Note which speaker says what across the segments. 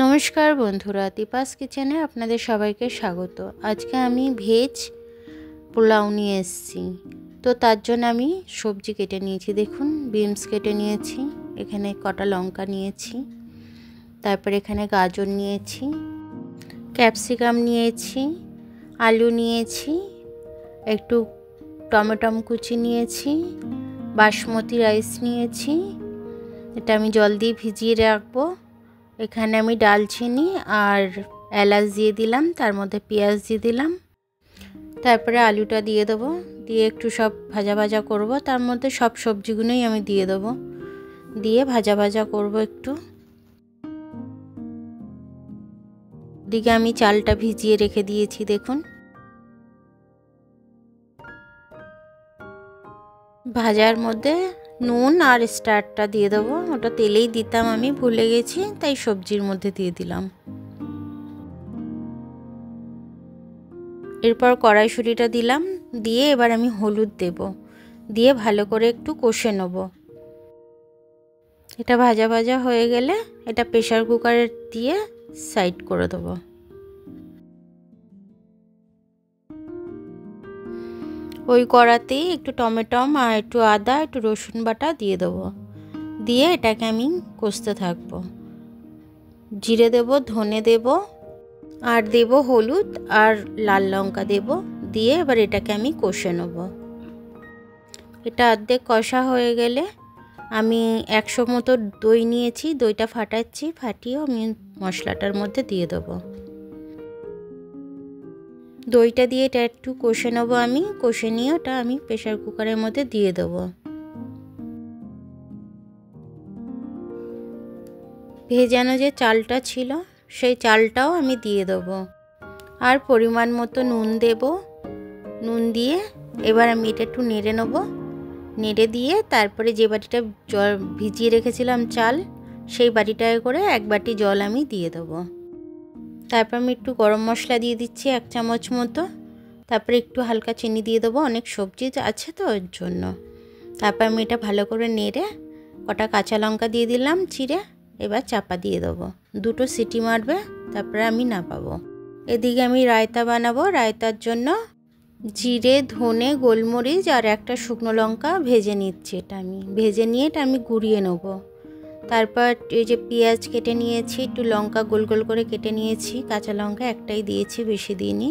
Speaker 1: নমস্কার বন্ধুরা, দীপাস কিচেনে আপনাদের সবাইকে স্বাগত। আজকে আমি ভেজ পোলাও নিয়ে এসেছি। তো তার জন্য আমি সবজি কেটে নিয়েছি। দেখুন, বিনস কেটে নিয়েছি, এখানে কটা লঙ্কা নিয়েছি, তারপর এখানে গাজর নিয়েছি, ক্যাপসিকাম নিয়েছি, আলু নিয়েছি, একটু টমেটো কুচি নিয়েছি, বাসমতি রাইস নিয়েছি, এটা আমি জল দিয়ে ভিজিয়ে রাখবো। এখানে আমি ডালচিনি আর এলাচ দিয়ে দিলাম, তার মধ্যে পেঁয়াজ দিয়ে দিলাম, তারপরে আলুটা দিয়ে দেবো, দিয়ে একটু সব ভাজা ভাজা করব। তার মধ্যে সব সবজিগুলোই আমি দিয়ে দেবো, দিয়ে ভাজা ভাজা করব একটু। দিকে আমি চালটা ভিজিয়ে রেখে দিয়েছি। দেখুন, ভাজার মধ্যে নুন আর স্টারটা দিয়ে দেবো, ওটা তেলেই দিতাম, আমি ভুলে গেছি, তাই সবজির মধ্যে দিয়ে দিলাম। এরপর কড়াইশুঁটিটা দিলাম, দিয়ে এবার আমি হলুদ দেব, দিয়ে ভালো করে একটু কষে নেব। এটা ভাজা ভাজা হয়ে গেলে এটা প্রেসার কুকারে দিয়ে সাইড করে দেবো। ওই কড়াতেই একটু টমেটো আর একটু আদা, একটু রসুন বাটা দিয়ে দেবো, দিয়ে এটাকে আমি কষতে থাকবো। জিরে দেব, ধনে দেব, আর দেব হলুদ আর লাল লঙ্কা দেব, দিয়ে এবার এটাকে আমি কষে নেব। এটা অর্ধেক কষা হয়ে গেলে আমি 100 মতো দই নিয়েছি, দইটা ফাটাচ্ছি, ফাটিয়ে আমি মশলাটার মধ্যে দিয়ে দেবো। দইটা দিয়ে এটা একটু কষে নেবো, আমি কষে নিয়ে ওটা আমি প্রেসার কুকারের মধ্যে দিয়ে দেবো। ভেজানো যে চালটা ছিল সেই চালটাও আমি দিয়ে দেবো, আর পরিমাণ মতো নুন দেব। নুন দিয়ে এবার আমি এটা একটু নেড়ে নেব, নেড়ে দিয়ে তারপরে যে বাটিটা জল ভিজিয়ে রেখেছিলাম চাল, সেই বাটিটায় করে 1 বাটি জল আমি দিয়ে দেবো। তারপর আমি একটু গরম মশলা দিয়ে দিচ্ছি 1 চামচ মতো, তারপরে একটু হালকা চিনি দিয়ে দেবো, অনেক সবজি আছে তো ওর জন্য। তারপর আমি এটা ভালো করে নেড়ে কটা কাঁচা লঙ্কা দিয়ে দিলাম চিড়ে, এবার চাপা দিয়ে দেবো, 2টো সিটি মারবে, তারপরে আমি নামাবো। এদিকে আমি রায়তা বানাবো। রায়তার জন্য জিরে, ধনে, গোলমরিচ আর একটা শুকনো লঙ্কা ভেজে নিচ্ছি। এটা আমি ভেজে নিয়ে এটা আমি গুঁড়িয়ে নেব। তারপর এই যে পেঁয়াজ কেটে নিয়েছি, একটু লঙ্কা গোল গোল করে কেটে নিয়েছি, কাঁচা লঙ্কা একটাই দিয়েছি, বেশি দিইনি,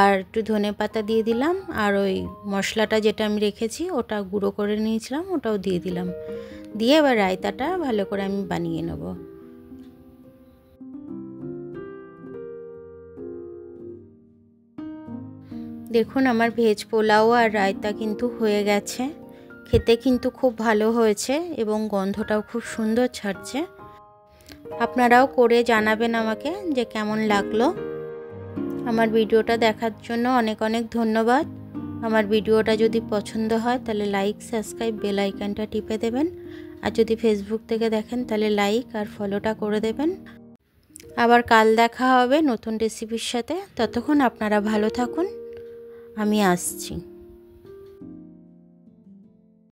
Speaker 1: আর একটু ধনে পাতা দিয়ে দিলাম, আর ওই মশলাটা যেটা আমি রেখেছি ওটা গুঁড়ো করে নিয়েছিলাম ওটাও দিয়ে দিলাম, দিয়ে এবার রায়তাটা ভালো করে আমি বানিয়ে নেব। দেখুন, আমার ভেজ পোলাও আর রায়তা কিন্তু হয়ে গেছে। খেতে কিন্তু খুব ভালো হয়েছে এবং গন্ধটাও খুব সুন্দর ছাড়ছে। আপনারাও করে জানাবেন আমাকে যে কেমন লাগলো। আমার ভিডিওটা দেখার জন্য অনেক অনেক ধন্যবাদ। আমার ভিডিওটা যদি পছন্দ হয় তাহলে লাইক, সাবস্ক্রাইব, বেল আইকনটা টিপে দেবেন, আর যদি ফেসবুক থেকে দেখেন তাহলে লাইক আর ফলোটা করে দেবেন। আবার কাল দেখা হবে নতুন রেসিপির সাথে। ততক্ষণ আপনারা ভালো থাকুন, আমি আসছি।